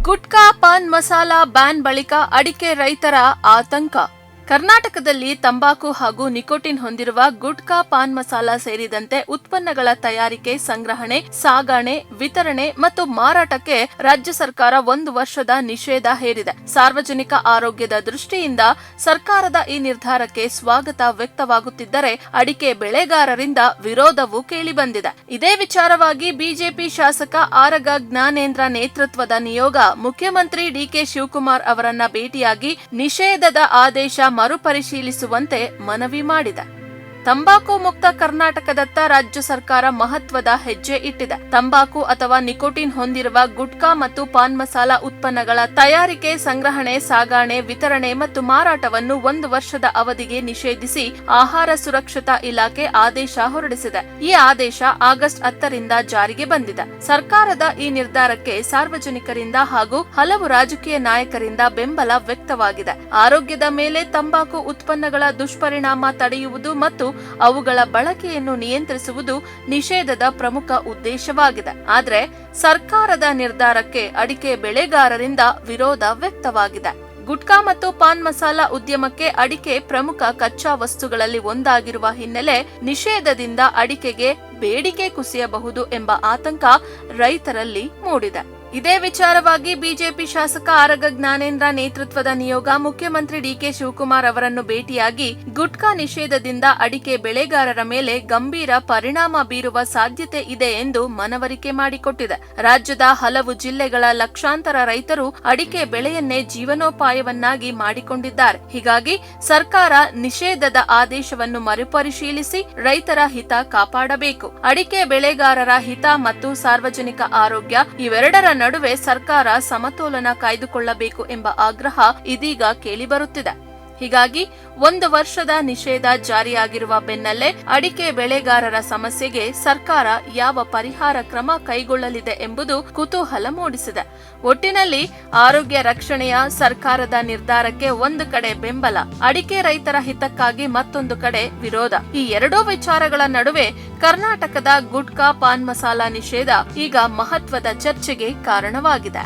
Gutka PAN masala ban ಬಳಿಕ ಅಡಿಕೆ ರೈತರ ಆತಂಕ. ಕರ್ನಾಟಕದಲ್ಲಿ ತಂಬಾಕು ಹಾಗೂ ನಿಕೋಟಿನ್ ಹೊಂದಿರುವ ಗುಟ್ಕಾ ಪಾನ್ ಮಸಾಲಾ ಸೇರಿದಂತೆ ಉತ್ಪನ್ನಗಳ ತಯಾರಿಕೆ, ಸಂಗ್ರಹಣೆ, ಸಾಗಣೆ, ವಿತರಣೆ ಮತ್ತು ಮಾರಾಟಕ್ಕೆ ರಾಜ್ಯ ಸರ್ಕಾರ 1 ವರ್ಷದ ನಿಷೇಧ ಹೇರಿದೆ. ಸಾರ್ವಜನಿಕ ಆರೋಗ್ಯದ ದೃಷ್ಟಿಯಿಂದ ಸರ್ಕಾರದ ಈ ನಿರ್ಧಾರಕ್ಕೆ ಸ್ವಾಗತ ವ್ಯಕ್ತವಾಗುತ್ತಿದ್ದರೆ, ಅಡಿಕೆ ಬೆಳೆಗಾರರಿಂದ ವಿರೋಧವೂ ಕೇಳಿಬಂದಿದೆ. ಇದೇ ವಿಚಾರವಾಗಿ ಬಿಜೆಪಿ ಶಾಸಕ ಆರಗ ಜ್ಞಾನೇಂದ್ರ ನೇತೃತ್ವದ ನಿಯೋಗ ಮುಖ್ಯಮಂತ್ರಿ ಡಿಕೆ ಶಿವಕುಮಾರ್ ಅವರನ್ನ ಭೇಟಿಯಾಗಿ ನಿಷೇಧದ ಆದೇಶ ಮರುಪರಿಶೀಲಿಸುವಂತೆ ಮನವಿ ಮಾಡಿದೆ. ತಂಬಾಕು ಮುಕ್ತ ಕರ್ನಾಟಕದತ್ತ ರಾಜ್ಯ ಸರ್ಕಾರ ಮಹತ್ವದ ಹೆಜ್ಜೆ ಇಟ್ಟಿದೆ. ತಂಬಾಕು ಅಥವಾ ನಿಕೋಟಿನ್ ಹೊಂದಿರುವ ಗುಟ್ಕಾ ಮತ್ತು ಪಾನ್ ಮಸಾಲಾ ಉತ್ಪನ್ನಗಳ ತಯಾರಿಕೆ, ಸಂಗ್ರಹಣೆ, ಸಾಗಣೆ, ವಿತರಣೆ ಮತ್ತು ಮಾರಾಟವನ್ನು 1 ವರ್ಷದ ಅವಧಿಗೆ ನಿಷೇಧಿಸಿ ಆಹಾರ ಸುರಕ್ಷತಾ ಇಲಾಖೆ ಆದೇಶ ಹೊರಡಿಸಿದೆ. ಈ ಆದೇಶ ಆಗಸ್ಟ್ 10ರಿಂದ ಜಾರಿಗೆ ಬಂದಿದೆ. ಸರ್ಕಾರದ ಈ ನಿರ್ಧಾರಕ್ಕೆ ಸಾರ್ವಜನಿಕರಿಂದ ಹಾಗೂ ಹಲವು ರಾಜಕೀಯ ನಾಯಕರಿಂದ ಬೆಂಬಲ ವ್ಯಕ್ತವಾಗಿದೆ. ಆರೋಗ್ಯದ ಮೇಲೆ ತಂಬಾಕು ಉತ್ಪನ್ನಗಳ ದುಷ್ಪರಿಣಾಮ ತಡೆಯುವುದು ಮತ್ತು ಅವುಗಳ ಬಳಕೆಯನ್ನು ನಿಯಂತ್ರಿಸುವುದು ನಿಷೇಧದ ಪ್ರಮುಖ ಉದ್ದೇಶವಾಗಿದೆ. ಆದರೆ ಸರ್ಕಾರದ ನಿರ್ಧಾರಕ್ಕೆ ಅಡಿಕೆ ಬೆಳೆಗಾರರಿಂದ ವಿರೋಧ ವ್ಯಕ್ತವಾಗಿದೆ. ಗುಟ್ಕಾ ಮತ್ತು ಪಾನ್ ಮಸಾಲಾ ಉದ್ಯಮಕ್ಕೆ ಅಡಿಕೆ ಪ್ರಮುಖ ಕಚ್ಚಾ ವಸ್ತುಗಳಲ್ಲಿ ಒಂದಾಗಿರುವ ಹಿನ್ನೆಲೆ ನಿಷೇಧದಿಂದ ಅಡಿಕೆಗೆ ಬೇಡಿಕೆ ಕುಸಿಯಬಹುದು ಎಂಬ ಆತಂಕ ರೈತರಲ್ಲಿ ಮೂಡಿದೆ. ಇದೇ ವಿಚಾರವಾಗಿ ಬಿಜೆಪಿ ಶಾಸಕ ಆರಗ ಜ್ಞಾನೇಂದ್ರ ನೇತೃತ್ವದ ನಿಯೋಗ ಮುಖ್ಯಮಂತ್ರಿ ಡಿಕೆ ಶಿವಕುಮಾರ್ ಅವರನ್ನು ಭೇಟಿಯಾಗಿ ಗುಟ್ಕಾ ನಿಷೇಧದಿಂದ ಅಡಿಕೆ ಬೆಳೆಗಾರರ ಮೇಲೆ ಗಂಭೀರ ಪರಿಣಾಮ ಬೀರುವ ಸಾಧ್ಯತೆ ಇದೆ ಎಂದು ಮನವರಿಕೆ ಮಾಡಿಕೊಟ್ಟಿದೆ. ರಾಜ್ಯದ ಹಲವು ಜಿಲ್ಲೆಗಳ ಲಕ್ಷಾಂತರ ರೈತರು ಅಡಿಕೆ ಬೆಳೆಯನ್ನೇ ಜೀವನೋಪಾಯವನ್ನಾಗಿ ಮಾಡಿಕೊಂಡಿದ್ದಾರೆ. ಹೀಗಾಗಿ ಸರ್ಕಾರ ನಿಷೇಧದ ಆದೇಶವನ್ನು ಮರುಪರಿಶೀಲಿಸಿ ರೈತರ ಹಿತ ಕಾಪಾಡಬೇಕು. ಅಡಿಕೆ ಬೆಳೆಗಾರರ ಹಿತ ಮತ್ತು ಸಾರ್ವಜನಿಕ ಆರೋಗ್ಯ ಇವೆರಡರ ನಡುವೆ ಸರ್ಕಾರ ಸಮತೋಲನ ಕಾಯ್ದುಕೊಳ್ಳಬೇಕು ಎಂಬ ಆಗ್ರಹ ಇದೀಗ ಕೇಳಿಬರುತ್ತಿದೆ. ಹೀಗಾಗಿ 1 ವರ್ಷದ ನಿಷೇಧ ಜಾರಿಯಾಗಿರುವ ಬೆನ್ನಲ್ಲೇ ಅಡಿಕೆ ಬೆಳೆಗಾರರ ಸಮಸ್ಯೆಗೆ ಸರ್ಕಾರ ಯಾವ ಪರಿಹಾರ ಕ್ರಮ ಕೈಗೊಳ್ಳಲಿದೆ ಎಂಬುದು ಕುತೂಹಲ ಮೂಡಿಸಿದೆ. ಒಟ್ಟಿನಲ್ಲಿ ಆರೋಗ್ಯ ರಕ್ಷಣೆಯ ಸರ್ಕಾರದ ನಿರ್ಧಾರಕ್ಕೆ ಒಂದು ಕಡೆ ಬೆಂಬಲ, ಅಡಿಕೆ ರೈತರ ಹಿತಕ್ಕಾಗಿ ಮತ್ತೊಂದು ಕಡೆ ವಿರೋಧ. ಈ ಎರಡೂ ವಿಚಾರಗಳ ನಡುವೆ ಕರ್ನಾಟಕದ ಗುಟ್ಕಾ ಪಾನ್ ಮಸಾಲಾ ನಿಷೇಧ ಈಗ ಮಹತ್ವದ ಚರ್ಚೆಗೆ ಕಾರಣವಾಗಿದೆ.